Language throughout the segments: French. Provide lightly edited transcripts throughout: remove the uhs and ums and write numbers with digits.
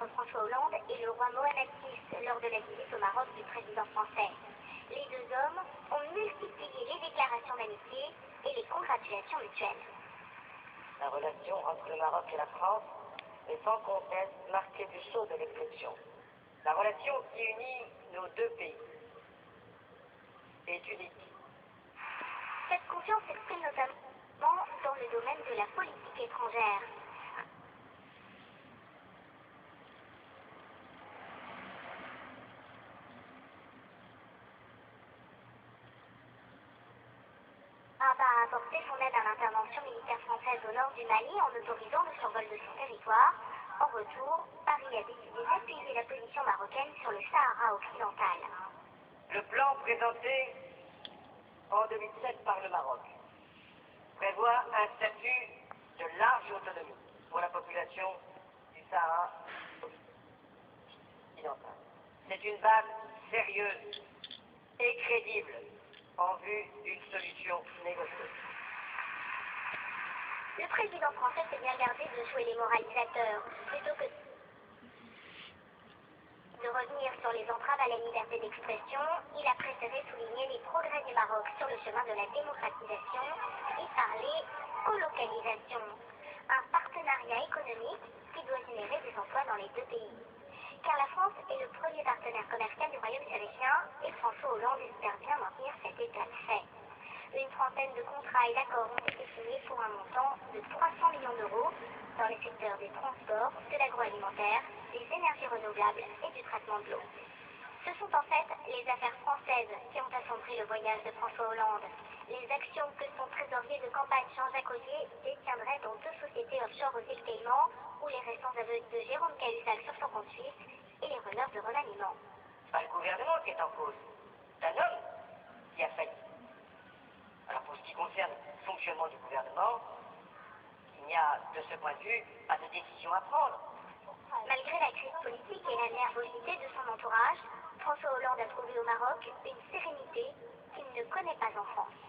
entre François Hollande et le roi Mohamed VI lors de la visite au Maroc du président français. Les deux hommes ont multiplié les déclarations d'amitié et les congratulations mutuelles. La relation entre le Maroc et la France est sans conteste marquée du sceau de l'exception. La relation qui unit nos deux pays est unique. Cette confiance s'exprime notamment dans le domaine de la politique étrangère. Rabat a apporté son aide à l'intervention militaire française au nord du Mali en autorisant le survol de son territoire. En retour, Paris a décidé d'appuyer la position marocaine sur le Sahara occidental. Le plan présenté en 2007 par le Maroc prévoit un statut de large autonomie pour la population du Sahara occidental. C'est une base sérieuse et crédible en vue d'une solution négociée. Le président français s'est bien gardé de jouer les moralisateurs, plutôt que de revenir sur les entraves à la liberté d'expression. Il a préféré souligner les progrès du Maroc sur le chemin de la démocratisation et parler colocalisation, un partenariat économique qui doit générer des emplois dans les deux pays. Car la France est le premier partenaire commercial du royaume chérifien et François Hollande espère bien maintenir cet état de fait. Une trentaine de contrats et d'accords ont été signés pour un montant de 300 millions d'euros dans les secteurs des transports, de l'agroalimentaire, des énergies renouvelables et du traitement de l'eau. Ce sont en fait les affaires françaises qui ont assombri le voyage de François Hollande. Les actions que son trésorier de campagne Jean-Jacques Ollier détiendrait dans deux sociétés offshore aux îles Caïmans, ou les récents aveux de Jérôme Cahuzac sur son compte suisse et les rumeurs de remaniement. C'est pas le gouvernement qui est en cause, c'est un homme qui a failli. Alors pour ce qui concerne le fonctionnement du gouvernement, il n'y a de ce point de vue pas de décision à prendre. Malgré la crise politique et la nervosité de son entourage, François Hollande a trouvé au Maroc une sérénité qu'il ne connaît pas en France.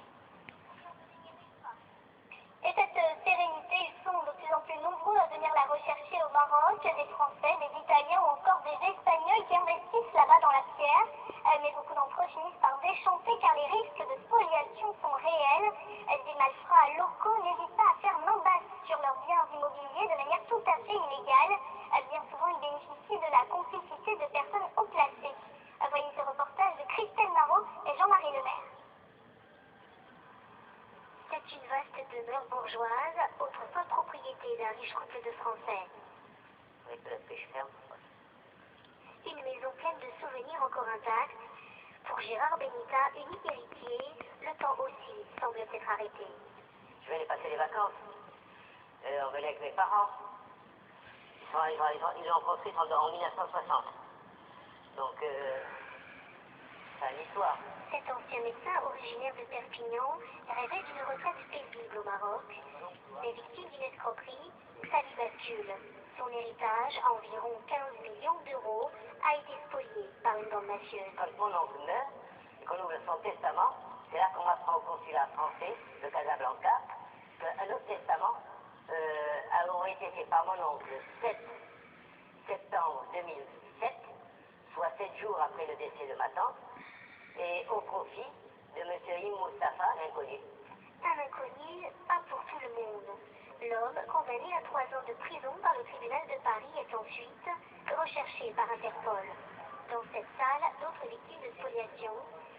Et cette sérénité, ils sont de plus en plus nombreux à venir la rechercher au Maroc, des Français, des Italiens ou encore des Espagnols qui investissent là-bas dans la pierre. Mais beaucoup d'entre eux finissent par déchanter car les risques de spoliation sont réels. Des malfrats locaux n'hésitent pas à faire main basse sur leurs biens immobiliers de manière tout à fait illégale. Bien souvent, ils bénéficient de la complicité de personnes haut placées. Voyez ce reportage de Christelle Marot et Jean-Marie Lemaire. C'est une vaste demeure bourgeoise, autrefois propriété d'un riche couple de Français. Une maison pleine de souvenirs encore intacts. Pour Gérard Benita, unique héritier, le temps aussi semble s'être arrêté. Je vais aller passer les vacances. On venait avec mes parents. Ils ont construit en 1960. Donc, c'est une histoire. Cet ancien médecin originaire de Perpignan rêvait d'une retraite paisible au Maroc, mais victime d'une escroquerie, sa vie bascule. Son héritage, environ 15 millions d'euros, a été spolié par une bande mafieuse. Quand mon oncle meurt et qu'on ouvre son testament, c'est là qu'on apprend au consulat français de Casablanca qu'un autre testament a été fait par mon oncle le 7 septembre 2007, soit 7 jours après le décès de ma tante, et au profit de M. Im Mustafa, l'inconnu. Un inconnu, pas pour tout le monde. L'homme, condamné à 3 ans de prison par le tribunal de Paris, est ensuite recherché par Interpol. Dans cette salle, d'autres victimes de spoliation,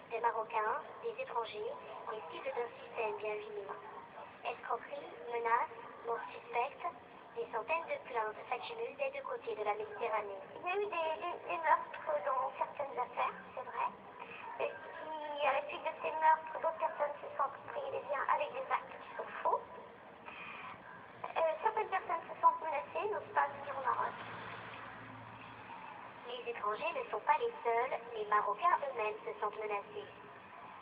des Marocains, des étrangers, les cibles d'un système bien huilé. Escroquerie, menaces, mort suspecte, des centaines de plaintes s'accumulent des deux côtés de la Méditerranée. Il y a eu des meurtres dans certaines affaires, c'est vrai. Et qui, à la suite de ces meurtres, d'autres personnes se sont pris les liens avec des actes qui sont faux. Certaines personnes se sentent menacées, n'osent pas venir au Maroc. Les étrangers ne sont pas les seuls, les Marocains eux-mêmes se sentent menacés.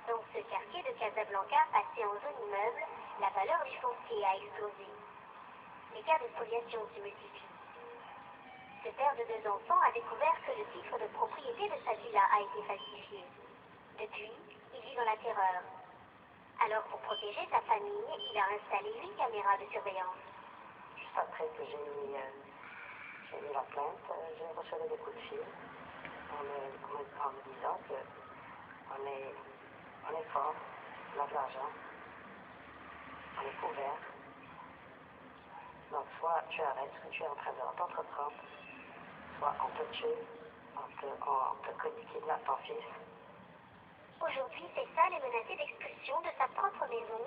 Dans ce quartier de Casablanca, passé en zone immeuble, la valeur du foncier a explosé. Les cas de spoliation se multiplient. Ce père de 2 enfants a découvert que le titre de propriété de sa villa a été falsifié. Depuis, il vit dans la terreur. Alors, pour protéger sa famille, il a installé 8 caméras de surveillance. Juste après que j'ai j'ai mis la plainte, j'ai reçu des coups de fil en me disant qu'on est fort, on a de l'argent, on est couvert. Donc soit tu arrêtes ce que tu es en train de t'entreprendre, soit on te tue, on te codifier ton fils. Aujourd'hui, Faisal est menacé d'expulsion de sa propre maison.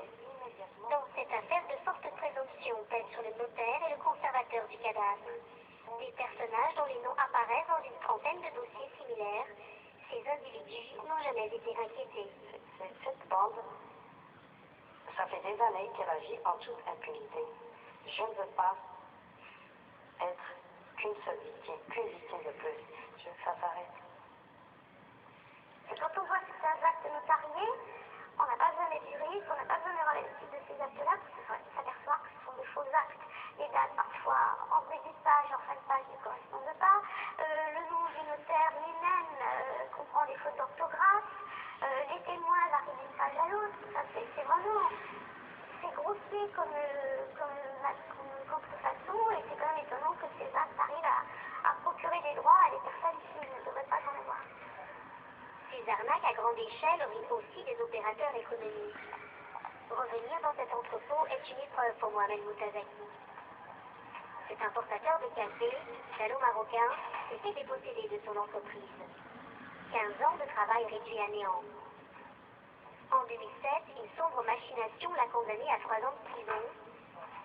Dans cette affaire, de fortes présomptions pèsent sur le notaire et le conservateur du cadavre. Des personnages dont les noms apparaissent dans une trentaine de dossiers similaires. Ces individus n'ont jamais été inquiétés. Cette bande, ça fait des années qu'elle agit en toute impunité. Je ne veux pas être qu'une victime de plus. Je veux que ça s'arrête. Et quand on voit certains actes notariés, on n'a pas besoin d'être juriste, on n'a pas besoin d'avoir l'habitude de ces actes-là pour s'apercevoir que ce sont des faux actes. Les dates, parfois, en début de page, en fin de page, ne correspondent pas. Le nom du notaire lui-même comprend des fautes d'orthographe. Les témoins varient d'une page à l'autre. C'est vraiment... C'est grossier comme contrefaçon, et c'est quand même étonnant que ces actes arrivent à procurer des droits à des personnes qui ne devraient pas en avoir. Ces arnaques à grande échelle ruinent aussi des opérateurs économiques. Revenir dans cet entrepôt est une épreuve pour Mohamed Moutazaki. Cet importateur de café, italo-marocain, s'est fait déposséder de son entreprise. 15 ans de travail réduits à néant. En 2007, une sombre machination l'a condamné à 3 ans de prison.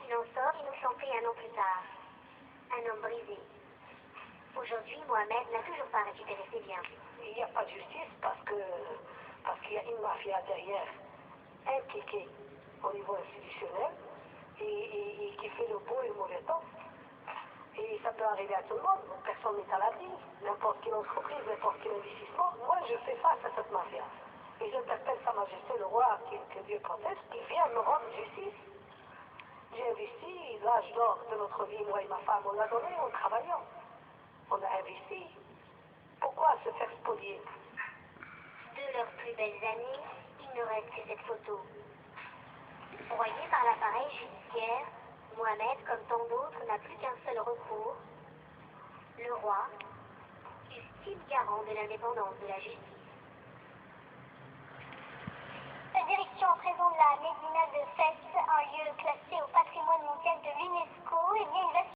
Il en sort innocenté un an plus tard. Un homme brisé. Aujourd'hui, Mohamed n'a toujours pas récupéré ses biens. Il n'y a pas de justice parce qu'il y a une mafia derrière, impliquée au niveau institutionnel et qui fait le beau et le mauvais temps. Et ça peut arriver à tout le monde, personne n'est à l'abri, n'importe quelle entreprise, n'importe quel investissement. Moi, je fais face à cette mafia. Et j'interpelle Sa Majesté le roi, que Dieu protège, qui vient me rendre justice. J'ai investi l'âge d'or de notre vie, moi et ma femme, on l'a donné en travaillant. On a investi. Pourquoi se faire spolier? De leurs plus belles années, il ne reste que cette photo. Broyé par l'appareil judiciaire, Mohamed, comme tant d'autres, n'a plus qu'un seul recours. Le roi, ultime garant de l'indépendance de la justice. La direction en présent de la Médina de Fès, un lieu classé au patrimoine mondial de l'UNESCO, est bien une